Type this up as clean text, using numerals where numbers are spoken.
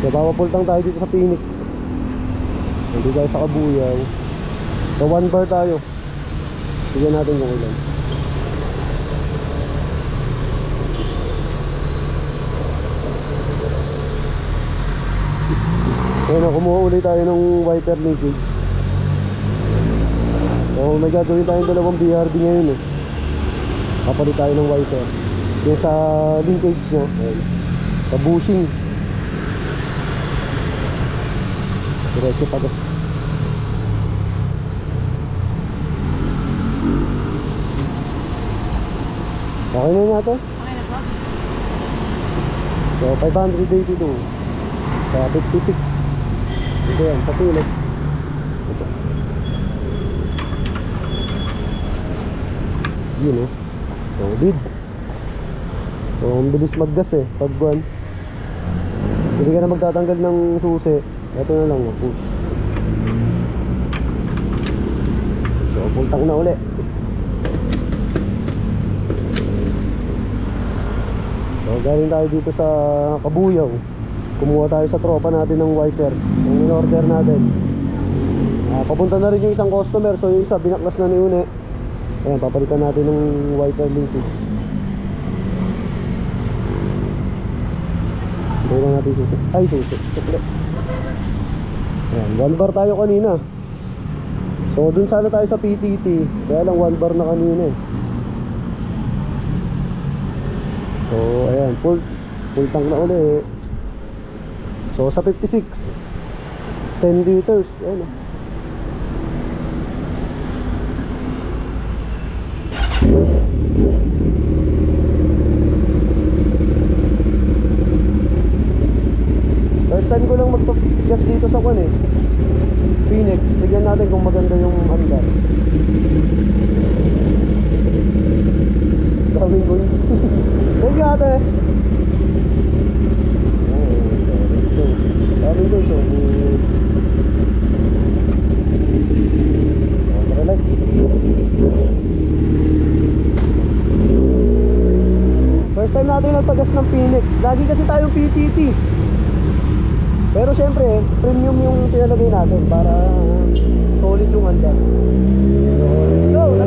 So papapultang tayo dito sa Phoenix. Hindi tayo sa Kabuyaw. So 1 bar tayo. Tignan natin kung ilan. Ayun, kumuha ulit tayo ng wiper linkage. So may gagawin tayong dalawang BRB ngayon eh. Kapalit tayo ng wiper. Yung sa linkage niya, ayun, sa bushing. Diretso pagas. Okay na natin? Okay na po. So 582 sa 56. Ito yan, sa Phoenix. Ito. Yun oh. Solid. So ang bilis maggas eh pag buwan. Hindi ka na magtatanggal ng susi. Ito na lang, push. So puntang na uli. So galing tayo dito sa Kabuyaw. Kumuha tayo sa tropa natin ng wiper. Yung in-order natin. Papunta na rin yung isang customer. So yung isa binaklas na ni Une. Ayan, papalitan natin ng wiper linkage. Hindi na natin susi. Ay, susi. Sukli. Ayan, 1 bar tayo kanina. So dun sana tayo sa PTT. Kaya lang 1 bar na kanina eh. So ayan, full tank na uli. So sa 56 10 liters. Ayan o. First time ko lang magpag-gas dito sa kwan eh, Phoenix. Tignan natin kung maganda yung andar. Daming guns. Thank you ate. Daming guns oh. Relax. First time natin nagpagas ng Phoenix. Lagi kasi tayong PTT. Pero syempre, premium yung pinalagay natin para solid yung andar. So, let's go!